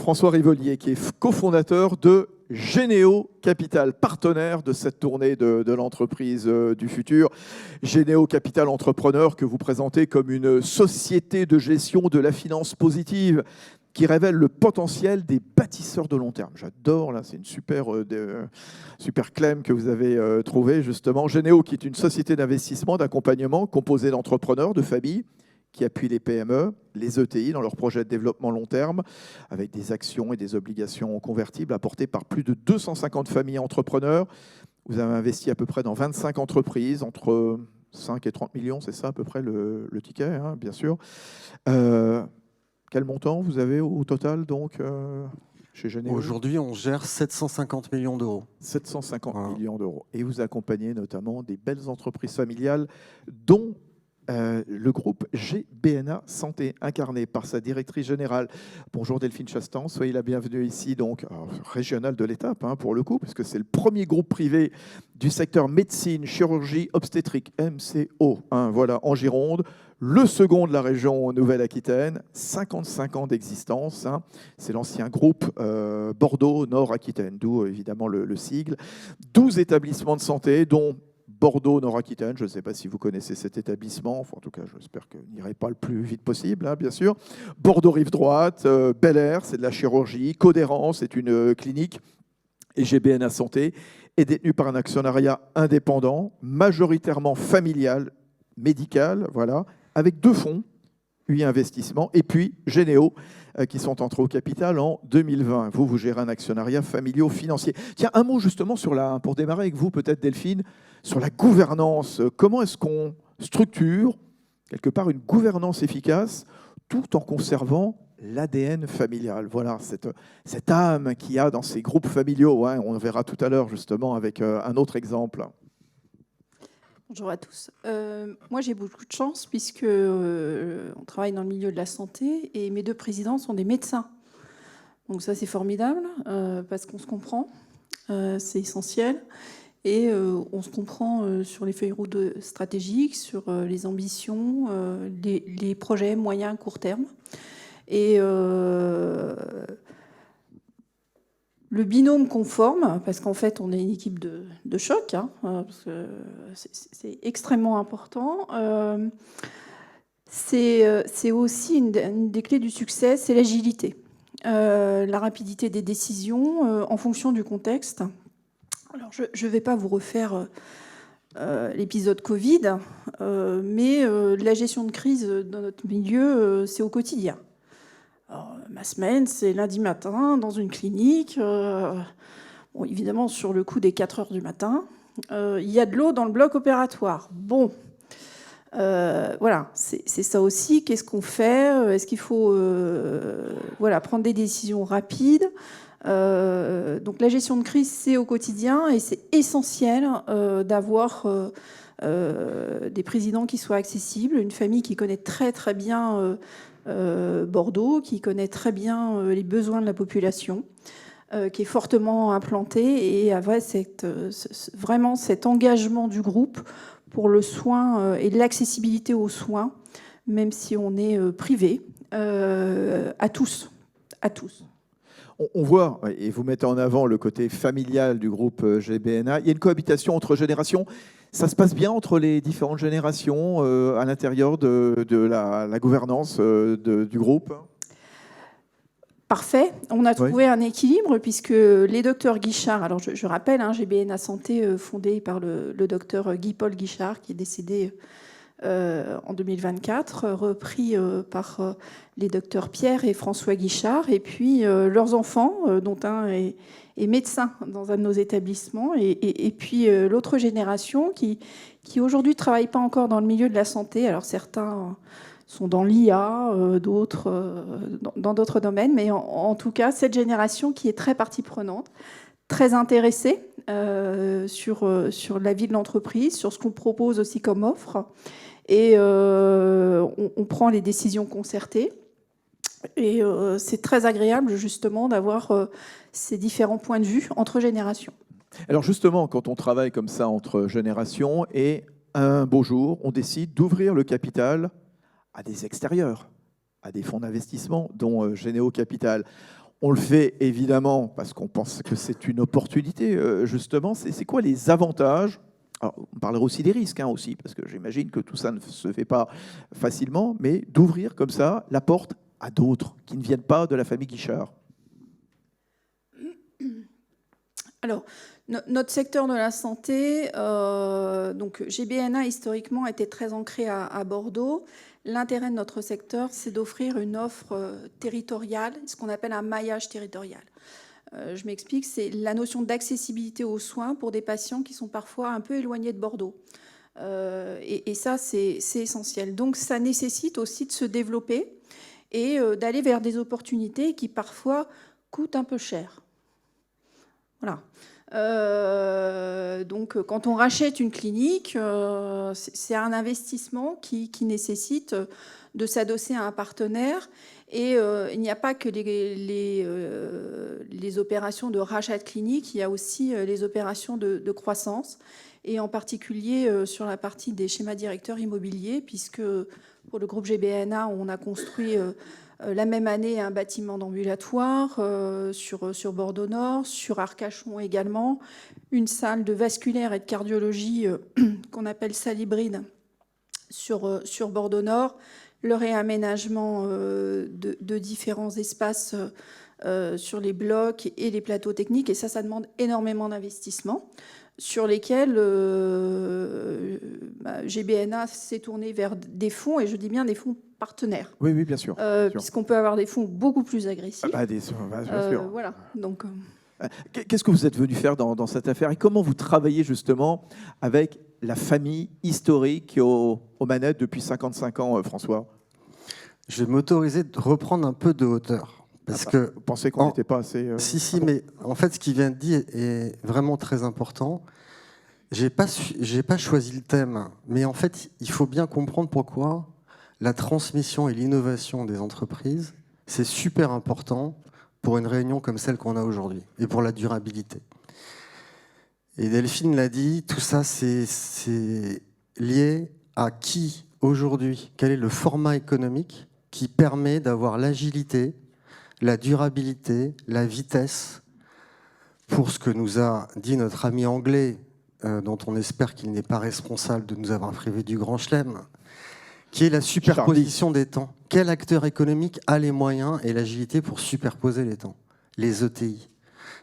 François Rivolier, qui est cofondateur de Généo Capital, partenaire de cette tournée de l'entreprise du futur. Généo Capital Entrepreneur, que vous présentez comme une société de gestion de la finance positive qui révèle le potentiel des bâtisseurs de long terme. J'adore, là, c'est une super claim que vous avez trouvé, justement. Généo, qui est une société d'investissement, d'accompagnement composée d'entrepreneurs, de familles, qui appuient les PME, les ETI dans leurs projets de développement long terme, avec des actions et des obligations convertibles apportées par plus de 250 familles entrepreneurs. Vous avez investi à peu près dans 25 entreprises, entre 5 et 30 millions, c'est ça à peu près le ticket, hein, bien sûr. Quel montant vous avez au total, donc, chez Généo ? Aujourd'hui, on gère 750 millions d'euros. 750 millions d'euros. Et vous accompagnez notamment des belles entreprises familiales, dont le groupe GBNA Santé, incarné par sa directrice générale. Bonjour Delphine Chastan, soyez la bienvenue ici, donc régionale de l'étape, hein, pour le coup, parce que c'est le premier groupe privé du secteur médecine, chirurgie, obstétrique, MCO, hein, voilà, en Gironde. Le second de la région Nouvelle-Aquitaine, 55 ans d'existence. Hein. C'est l'ancien groupe Bordeaux Nord-Aquitaine, d'où évidemment le sigle. 12 établissements de santé, dont Bordeaux Nord-Aquitaine. Je ne sais pas si vous connaissez cet établissement. Enfin, en tout cas, j'espère que vous n'irez pas le plus vite possible, hein, bien sûr. Bordeaux Rive-Droite, Bel Air, c'est de la chirurgie. Codérance, c'est une clinique. Et GBNA Santé est détenu par un actionnariat indépendant, majoritairement familial, médical, voilà, avec 2 fonds, UI Investissement, et puis Généo, qui sont entrés au capital en 2020. Vous gérez un actionnariat familiaux-financier. Tiens, un mot justement pour démarrer avec vous, peut-être Delphine, sur la gouvernance. Comment est-ce qu'on structure, quelque part, une gouvernance efficace, tout en conservant l'ADN familial? Voilà, cette âme qu'il y a dans ces groupes familiaux. Hein, on verra tout à l'heure, justement, avec un autre exemple. Bonjour à tous. Moi, j'ai beaucoup de chance puisque on travaille dans le milieu de la santé et mes 2 présidents sont des médecins. Donc ça, c'est formidable parce qu'on se comprend, c'est essentiel. Et on se comprend sur les feuilles routes stratégiques, sur les ambitions, les projets moyen, court terme. Et le binôme qu'on forme, parce qu'en fait, on est une équipe de choc, hein, parce que c'est extrêmement important. C'est aussi une des clés du succès, c'est l'agilité, la rapidité des décisions en fonction du contexte. Alors, je ne vais pas vous refaire l'épisode Covid, mais la gestion de crise dans notre milieu, c'est au quotidien. Alors, ma semaine, c'est lundi matin dans une clinique. Bon, évidemment, sur le coup des 4 heures du matin, il y a de l'eau dans le bloc opératoire. Bon, voilà, c'est ça aussi. Qu'est-ce qu'on fait? Est-ce qu'il faut prendre des décisions rapides? Donc la gestion de crise, c'est au quotidien et c'est essentiel d'avoir des présidents qui soient accessibles, une famille qui connaît très très bien Bordeaux, qui connaît très bien les besoins de la population, qui est fortement implantée et avait vraiment cet engagement du groupe pour le soin et l'accessibilité aux soins, même si on est privé, à tous. On voit, et vous mettez en avant le côté familial du groupe GBNA, il y a une cohabitation entre générations. Ça se passe bien entre les différentes générations à l'intérieur de la gouvernance du groupe? Parfait. On a trouvé un équilibre puisque les docteurs Guichard, alors je rappelle, hein, GBNA Santé fondé par le docteur Guy-Paul Guichard qui est décédé en 2024, repris par les docteurs Pierre et François Guichard, et puis leurs enfants, dont un est médecin dans un de nos établissements, et puis l'autre génération qui aujourd'hui ne travaille pas encore dans le milieu de la santé. Alors certains sont dans l'IA, d'autres dans d'autres domaines, mais en tout cas, cette génération qui est très partie prenante, très intéressée sur la vie de l'entreprise, sur ce qu'on propose aussi comme offre. Et on prend les décisions concertées. Et c'est très agréable, justement, d'avoir ces différents points de vue entre générations. Alors justement, quand on travaille comme ça entre générations, et un beau jour, on décide d'ouvrir le capital à des extérieurs, à des fonds d'investissement, dont Généo Capital. On le fait évidemment parce qu'on pense que c'est une opportunité, justement. C'est quoi les avantages? Alors, on parlera aussi des risques, hein, aussi, parce que j'imagine que tout ça ne se fait pas facilement, mais d'ouvrir comme ça la porte à d'autres qui ne viennent pas de la famille Guichard. Alors, notre secteur de la santé, donc GBNA historiquement était très ancré à Bordeaux. L'intérêt de notre secteur, c'est d'offrir une offre territoriale, ce qu'on appelle un maillage territorial. Je m'explique, c'est la notion d'accessibilité aux soins pour des patients qui sont parfois un peu éloignés de Bordeaux. Et ça, c'est essentiel. Donc, ça nécessite aussi de se développer et d'aller vers des opportunités qui parfois coûtent un peu cher. Voilà. Donc, quand on rachète une clinique, c'est un investissement qui nécessite de s'adosser à un partenaire. Et il n'y a pas que les opérations de rachat de clinique, il y a aussi les opérations de croissance, et en particulier sur la partie des schémas directeurs immobiliers, puisque pour le groupe GBNA, on a construit la même année un bâtiment d'ambulatoire sur Bordeaux-Nord, sur Arcachon également, une salle de vasculaire et de cardiologie qu'on appelle salle hybride sur Bordeaux-Nord, le réaménagement de différents espaces sur les blocs et les plateaux techniques. Et ça demande énormément d'investissements sur lesquels GBNA s'est tourné vers des fonds, et je dis bien des fonds partenaires. Oui, oui, bien sûr. Puisqu'on peut avoir des fonds beaucoup plus agressifs. Bien sûr. Voilà. Donc, qu'est-ce que vous êtes venu faire dans cette affaire et comment vous travaillez justement avec la famille historique qui est aux manettes depuis 55 ans, François? Je vais m'autoriser de reprendre un peu de hauteur. Parce que vous pensez qu'on n'était pas assez... Si, mais en fait, ce qu'il vient de dire est vraiment très important. J'ai pas choisi le thème, mais en fait, il faut bien comprendre pourquoi la transmission et l'innovation des entreprises, c'est super important pour une réunion comme celle qu'on a aujourd'hui et pour la durabilité. Et Delphine l'a dit, tout ça, c'est lié à qui aujourd'hui, quel est le format économique qui permet d'avoir l'agilité, la durabilité, la vitesse, pour ce que nous a dit notre ami anglais, dont on espère qu'il n'est pas responsable de nous avoir privé du grand chelem, qui est la superposition des temps. Quel acteur économique a les moyens et l'agilité pour superposer les temps? Les ETI.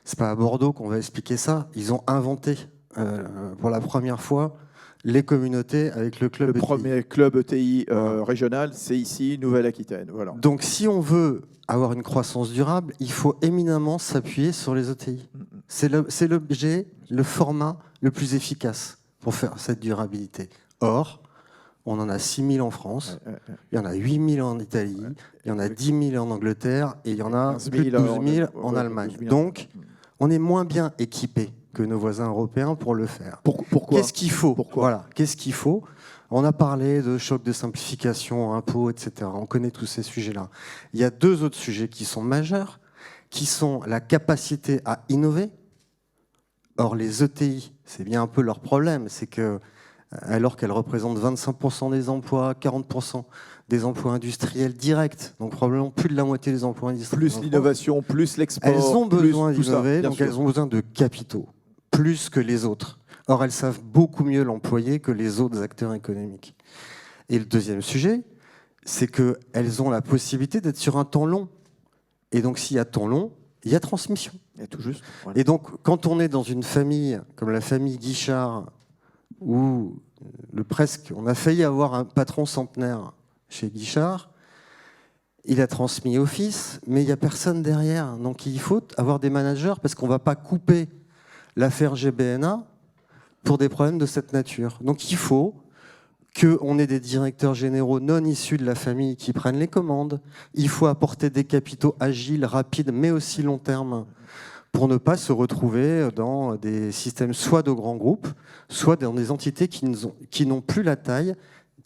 C'est pas à Bordeaux qu'on va expliquer ça. Ils ont inventé pour la première fois les communautés avec le club ETI. Le premier club ETI régional, c'est ici, Nouvelle-Aquitaine. Voilà. Donc si on veut avoir une croissance durable, il faut éminemment s'appuyer sur les ETI. C'est l'objet, le format le plus efficace pour faire cette durabilité. Or, on en a 6 000 en France, il y en a 8 000 en Italie, il y en a 10 000 en Angleterre et il y en a plus de 12 000 en Allemagne. Donc, on est moins bien équipé que nos voisins européens pour le faire. Pourquoi? Qu'est-ce qu'il faut? Voilà. Qu'est-ce qu'il faut? On a parlé de choc de simplification, impôts, etc. On connaît tous ces sujets-là. Il y a deux autres sujets qui sont majeurs, qui sont la capacité à innover. Or, les ETI, c'est bien un peu leur problème, c'est que alors qu'elles représentent 25% des emplois, 40% des emplois industriels directs, donc probablement plus de la moitié des emplois industriels. Plus l'innovation, plus l'export. Elles ont besoin d'innover, donc sûr. elles ont besoin de capitaux, plus que les autres. Or, elles savent beaucoup mieux l'employer que les autres acteurs économiques. Et le deuxième sujet, c'est qu'elles ont la possibilité d'être sur un temps long. Et donc, s'il y a temps long, il y a transmission. Et tout juste. Voilà. Et donc, quand on est dans une famille comme la famille Guichard, où on a failli avoir un patron centenaire chez Guichard, il a transmis au fils, mais il n'y a personne derrière. Donc, il faut avoir des managers parce qu'on ne va pas couper l'affaire GBNA pour des problèmes de cette nature. Donc il faut qu'on ait des directeurs généraux non issus de la famille qui prennent les commandes. Il faut apporter des capitaux agiles, rapides, mais aussi long terme, pour ne pas se retrouver dans des systèmes soit de grands groupes, soit dans des entités qui n'ont plus la taille,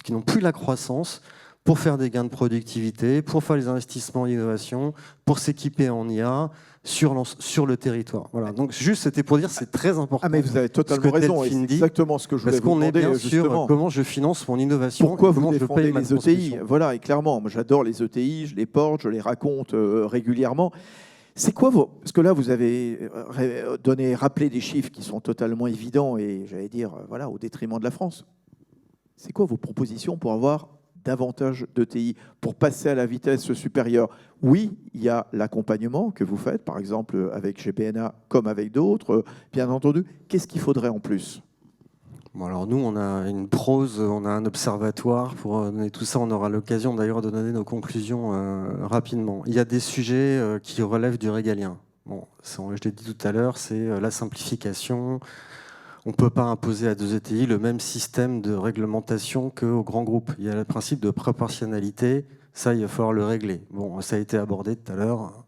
qui n'ont plus la croissance, pour faire des gains de productivité, pour faire les investissements en innovation, pour s'équiper en IA, sur le territoire. Voilà. Donc juste, c'était pour dire, c'est très important. Ah mais vous avez totalement raison, c'est exactement ce que je voulais vous demander. Parce qu'on est bien sûr comment je finance mon innovation. Pourquoi vous défendez les ETI? Voilà, et clairement, moi j'adore les ETI, je les porte, je les raconte régulièrement. C'est quoi parce que là, vous avez rappelé des chiffres qui sont totalement évidents et, j'allais dire, voilà, au détriment de la France. C'est quoi vos propositions pour avoir davantage d'ETI, pour passer à la vitesse supérieure? Oui, il y a l'accompagnement que vous faites, par exemple avec GBNA comme avec d'autres, bien entendu. Qu'est-ce qu'il faudrait en plus? Bon, alors nous, on a une prose, on a un observatoire pour donner tout ça. On aura l'occasion d'ailleurs de donner nos conclusions rapidement. Il y a des sujets qui relèvent du régalien. Bon, je l'ai dit tout à l'heure, c'est la simplification. On ne peut pas imposer à 2 ETI le même système de réglementation qu'aux grands groupes. Il y a le principe de proportionnalité, ça, il va falloir le régler. Bon, ça a été abordé tout à l'heure.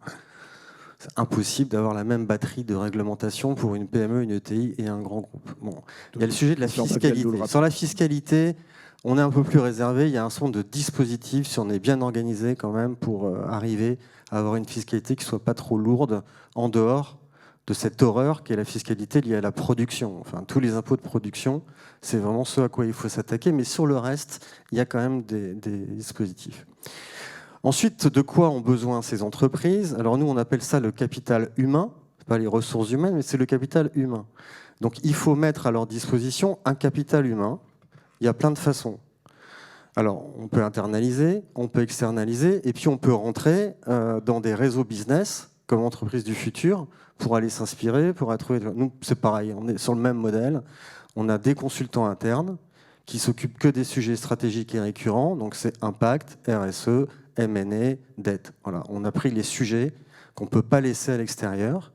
C'est impossible d'avoir la même batterie de réglementation pour une PME, une ETI et un grand groupe. Bon. Il y a le sujet de la fiscalité. Sur la fiscalité, on est un peu plus réservé. Il y a un certain nombre de dispositifs, si on est bien organisé quand même, pour arriver à avoir une fiscalité qui ne soit pas trop lourde en dehors de cette horreur qui est la fiscalité liée à la production. Enfin, tous les impôts de production, c'est vraiment ce à quoi il faut s'attaquer. Mais sur le reste, il y a quand même des dispositifs. Ensuite, de quoi ont besoin ces entreprises? Alors nous, on appelle ça le capital humain. Ce pas les ressources humaines, mais c'est le capital humain. Donc il faut mettre à leur disposition un capital humain. Il y a plein de façons. Alors, on peut internaliser, on peut externaliser, et puis on peut rentrer dans des réseaux business, comme Entreprises du futur, pour aller s'inspirer, pour aller trouver... Nous, c'est pareil, on est sur le même modèle. On a des consultants internes qui s'occupent que des sujets stratégiques et récurrents, donc c'est impact, RSE, M&A, dette. Voilà, on a pris les sujets qu'on ne peut pas laisser à l'extérieur.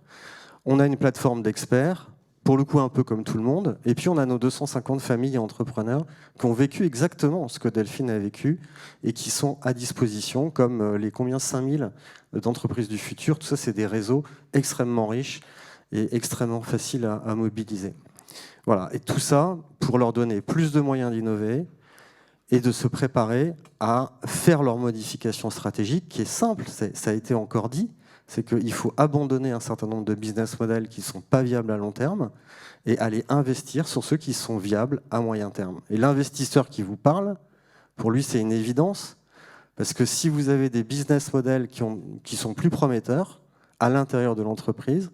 On a une plateforme d'experts, pour le coup un peu comme tout le monde, et puis on a nos 250 familles et entrepreneurs qui ont vécu exactement ce que Delphine a vécu et qui sont à disposition, comme les 5000 d'entreprises du futur. Tout ça, c'est des réseaux extrêmement riches et extrêmement faciles à mobiliser. Voilà, et tout ça pour leur donner plus de moyens d'innover et de se préparer à faire leur modification stratégique, qui est simple, ça a été encore dit, c'est qu'il faut abandonner un certain nombre de business models qui ne sont pas viables à long terme et aller investir sur ceux qui sont viables à moyen terme. Et l'investisseur qui vous parle, pour lui, c'est une évidence, parce que si vous avez des business models qui sont plus prometteurs à l'intérieur de l'entreprise,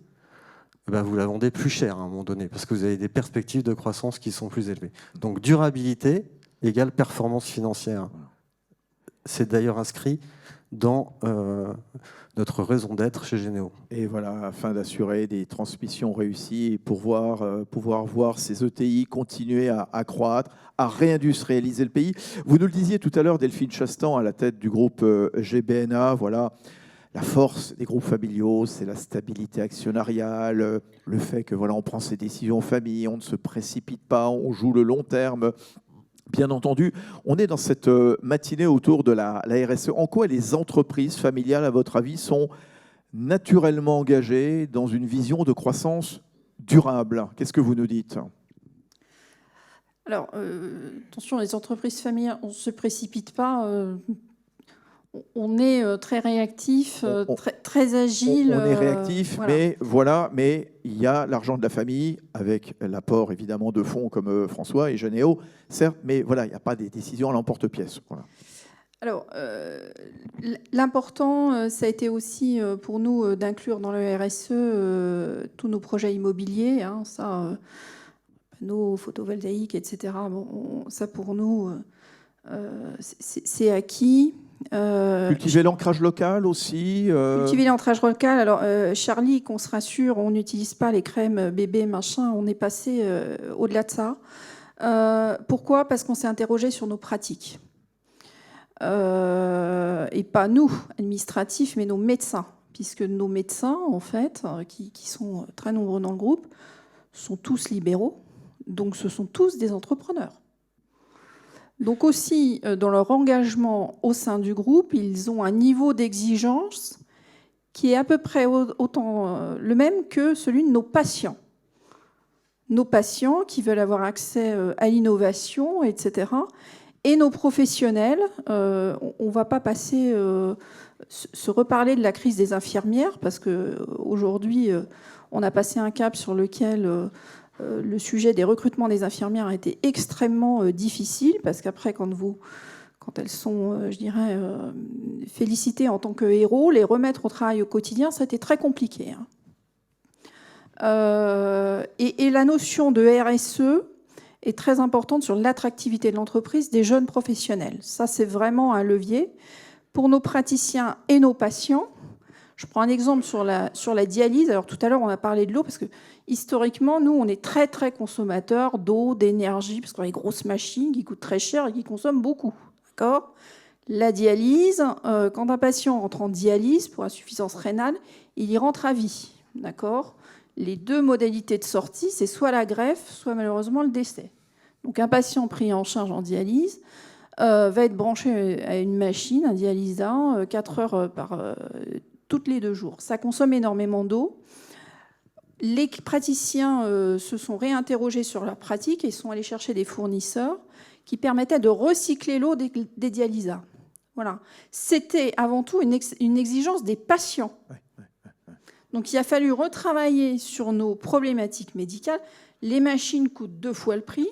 ben vous la vendez plus cher à un moment donné, parce que vous avez des perspectives de croissance qui sont plus élevées. Donc durabilité égale performance financière. C'est d'ailleurs inscrit dans notre raison d'être chez Généo. Et voilà, afin d'assurer des transmissions réussies et pouvoir voir ces ETI continuer à croître, à réindustrialiser le pays. Vous nous le disiez tout à l'heure, Delphine Chastan, à la tête du groupe GBNA, voilà, la force des groupes familiaux, c'est la stabilité actionnariale, le fait que voilà, on prend ses décisions en famille, on ne se précipite pas, on joue le long terme. Bien entendu, on est dans cette matinée autour de la RSE. En quoi les entreprises familiales, à votre avis, sont naturellement engagées dans une vision de croissance durable? Qu'est-ce que vous nous dites? Alors, attention, les entreprises familiales, on ne se précipite pas. On est très réactif, très agile. On est réactif, voilà. mais il y a l'argent de la famille, avec l'apport évidemment de fonds comme François et Généo, certes, mais voilà, il n'y a pas des décisions à l'emporte-pièce. Voilà. Alors, l'important, ça a été aussi pour nous d'inclure dans le RSE tous nos projets immobiliers, hein, panneaux photovoltaïques, etc. Bon, ça pour nous, c'est acquis. Cultiver l'ancrage local aussi. Cultiver l'ancrage local. Alors, Charlie, qu'on se rassure, on n'utilise pas les crèmes bébé, machin. On est passé au-delà de ça. Pourquoi? Parce qu'on s'est interrogé sur nos pratiques. Et pas nous, administratifs, mais nos médecins. Puisque nos médecins, en fait, qui sont très nombreux dans le groupe, sont tous libéraux. Donc, ce sont tous des entrepreneurs. Donc aussi, dans leur engagement au sein du groupe, ils ont un niveau d'exigence qui est à peu près autant le même que celui de nos patients. Nos patients qui veulent avoir accès à l'innovation, etc. Et nos professionnels, on ne va pas passer, se reparler de la crise des infirmières, parce qu'aujourd'hui, on a passé un cap sur lequel... le sujet des recrutements des infirmières a été extrêmement difficile, parce qu'après, quand quand elles sont, je dirais, félicitées en tant que héros, les remettre au travail au quotidien, ça a été très compliqué. Et la notion de RSE est très importante sur l'attractivité de l'entreprise des jeunes professionnels. Ça, c'est vraiment un levier pour nos praticiens et nos patients. Je prends un exemple sur la dialyse. Alors, tout à l'heure, on a parlé de l'eau, parce que historiquement, nous, on est très, très consommateurs d'eau, d'énergie, parce qu'on a des grosses machines qui coûtent très cher et qui consomment beaucoup. D'accord ? La dialyse, quand un patient rentre en dialyse pour insuffisance rénale, il y rentre à vie. D'accord ? Les deux modalités de sortie, c'est soit la greffe, soit malheureusement le décès. Donc, un patient pris en charge en dialyse va être branché à une machine, un dialysat, 4 heures toutes les 2 jours. Ça consomme énormément d'eau. Les praticiens se sont réinterrogés sur leur pratique et sont allés chercher des fournisseurs qui permettaient de recycler l'eau des dialysats. Voilà. C'était avant tout une exigence des patients. Donc il a fallu retravailler sur nos problématiques médicales. Les machines coûtent 2 fois le prix.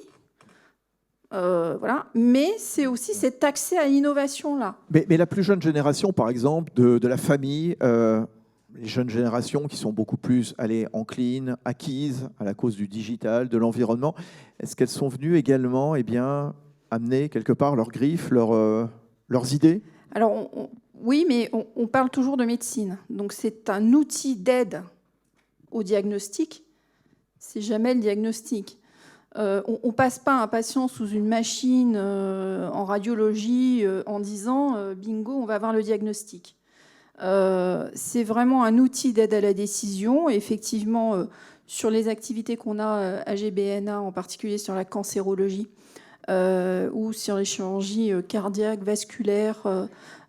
Voilà. Mais c'est aussi cet accès à l'innovation-là. Mais la plus jeune génération, par exemple, de la famille, les jeunes générations qui sont beaucoup plus enclines, acquises à la cause du digital, de l'environnement, est-ce qu'elles sont venues également amener quelque part leurs griffes, leurs idées ? Alors, oui, mais on parle toujours de médecine. Donc c'est un outil d'aide au diagnostic. C'est jamais le diagnostic. On ne passe pas un patient sous une machine en radiologie en disant bingo, on va avoir le diagnostic. C'est vraiment un outil d'aide à la décision. Et effectivement, sur les activités qu'on a à GBNA, en particulier sur la cancérologie ou sur les chirurgies cardiaques, vasculaires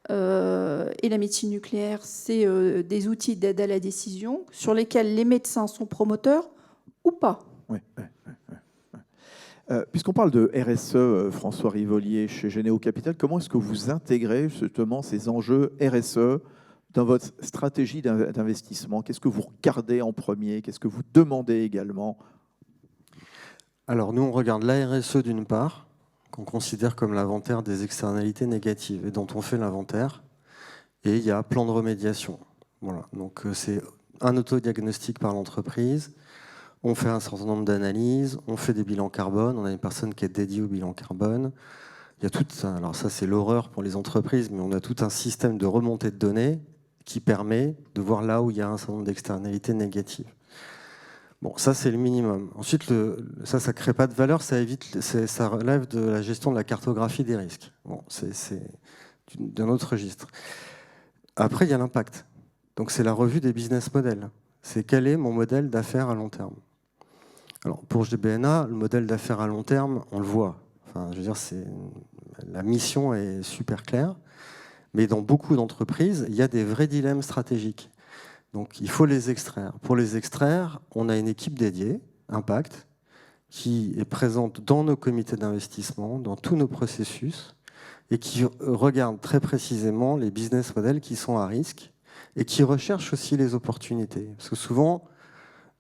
et la médecine nucléaire, c'est des outils d'aide à la décision sur lesquels les médecins sont promoteurs ou pas. Oui. Puisqu'on parle de RSE, François Rivolier, chez Généo Capital, comment est-ce que vous intégrez justement ces enjeux RSE dans votre stratégie d'investissement? Qu'est-ce que vous regardez en premier? Qu'est-ce que vous demandez également? Alors nous, on regarde la RSE d'une part, qu'on considère comme l'inventaire des externalités négatives et dont on fait l'inventaire. Et il y a plan de remédiation. Voilà. Donc c'est un autodiagnostic par l'entreprise. On fait un certain nombre d'analyses, on fait des bilans carbone, on a une personne qui est dédiée au bilan carbone. Il y a tout ça. Alors ça, c'est l'horreur pour les entreprises, mais on a tout un système de remontée de données qui permet de voir là où il y a un certain nombre d'externalités négatives. Bon, ça, c'est le minimum. Ensuite, ça ne crée pas de valeur, ça relève de la gestion de la cartographie des risques. Bon, c'est d'un autre registre. Après, il y a l'impact. Donc, c'est la revue des business models. C'est quel est mon modèle d'affaires à long terme. Alors, pour GBNA, le modèle d'affaires à long terme, on le voit. Enfin, je veux dire, la mission est super claire. Mais dans beaucoup d'entreprises, il y a des vrais dilemmes stratégiques. Donc, il faut les extraire. Pour les extraire, on a une équipe dédiée, Impact, qui est présente dans nos comités d'investissement, dans tous nos processus, et qui regarde très précisément les business models qui sont à risque et qui recherche aussi les opportunités. Parce que souvent,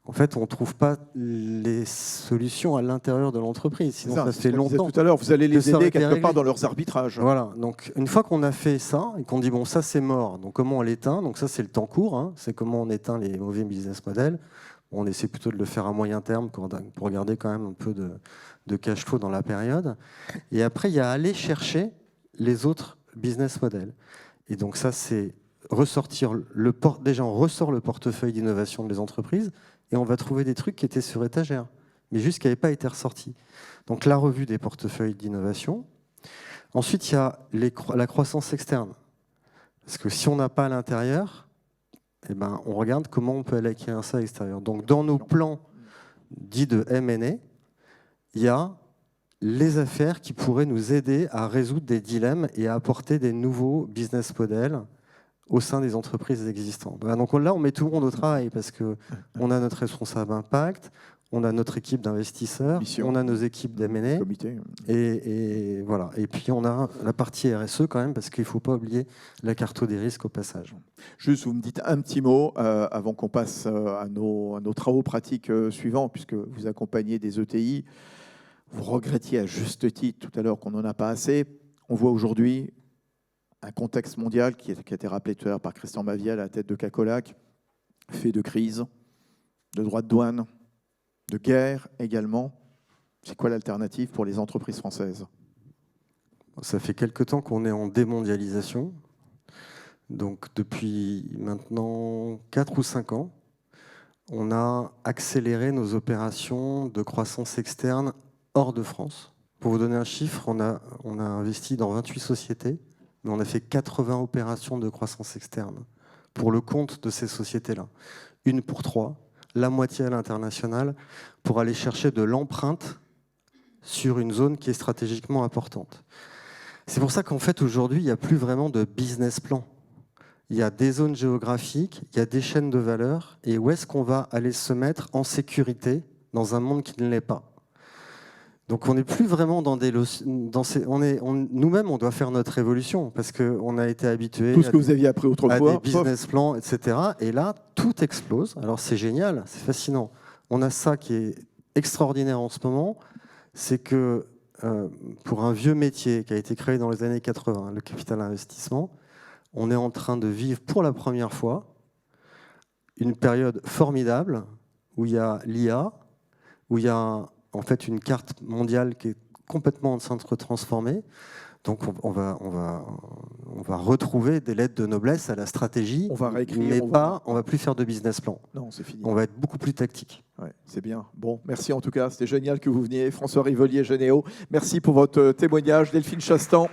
en fait, on ne trouve pas les solutions à l'intérieur de l'entreprise. Sinon, ça fait longtemps. Tout à l'heure, vous allez les aider quelque part dans leurs arbitrages. Voilà. Donc, une fois qu'on a fait ça et qu'on dit bon, ça c'est mort. Donc, comment on l'éteint? Donc, ça c'est le temps court. Hein. C'est comment on éteint les mauvais business models. On essaie plutôt de le faire à moyen terme pour garder quand même un peu de cash flow dans la période. Et après, il y a aller chercher les autres business models. Et donc, ça c'est ressortir déjà on ressort le portefeuille d'innovation des entreprises. Et on va trouver des trucs qui étaient sur étagère, mais juste qui n'avaient pas été ressortis. Donc la revue des portefeuilles d'innovation. Ensuite, il y a la croissance externe. Parce que si on n'a pas à l'intérieur, eh ben, on regarde comment on peut aller acquérir ça à l'extérieur. Donc dans nos plans dits de M&A, il y a les affaires qui pourraient nous aider à résoudre des dilemmes et à apporter des nouveaux business models au sein des entreprises existantes. Donc là, on met tout le monde au travail parce qu'on a notre responsable impact, on a notre équipe d'investisseurs, on a nos équipes d'M&A, et voilà. Et puis on a la partie RSE quand même parce qu'il ne faut pas oublier la carto des risques au passage. Juste, vous me dites un petit mot avant qu'on passe à nos travaux pratiques suivants, puisque vous accompagnez des ETI. Vous regrettiez à juste titre tout à l'heure qu'on n'en a pas assez. On voit aujourd'hui un contexte mondial qui a été rappelé tout à l'heure par Christian Maviel à la tête de Cacolac, fait de crise, de droits de douane, de guerre également. C'est quoi l'alternative pour les entreprises françaises? Ça fait quelque temps qu'on est en démondialisation. Donc depuis maintenant 4 ou 5 ans, on a accéléré nos opérations de croissance externe hors de France. Pour vous donner un chiffre, on a investi dans 28 sociétés, mais on a fait 80 opérations de croissance externe pour le compte de ces sociétés-là. Une pour 3, la moitié à l'international, pour aller chercher de l'empreinte sur une zone qui est stratégiquement importante. C'est pour ça qu'en fait, aujourd'hui, il n'y a plus vraiment de business plan. Il y a des zones géographiques, il y a des chaînes de valeur, et où est-ce qu'on va aller se mettre en sécurité dans un monde qui ne l'est pas. Donc on n'est plus vraiment dans des... Nous-mêmes, on doit faire notre évolution, parce qu'on a été habitués tout ce que vous aviez appris autrefois, à des business plans, etc. Et là, tout explose. Alors c'est génial, c'est fascinant. On a ça qui est extraordinaire en ce moment, c'est que pour un vieux métier qui a été créé dans les années 80, le capital investissement, on est en train de vivre pour la première fois une période formidable où il y a l'IA, où il y a en fait une carte mondiale qui est complètement en train de se transformer. Donc on va retrouver des lettres de noblesse à la stratégie, on va réécrire, mais on va plus faire de business plan. Non, c'est fini. On va être beaucoup plus tactique. Ouais, c'est bien. Bon, merci en tout cas. C'était génial que vous veniez. François Rivolier, Généo. Merci pour votre témoignage. Delphine Chastan.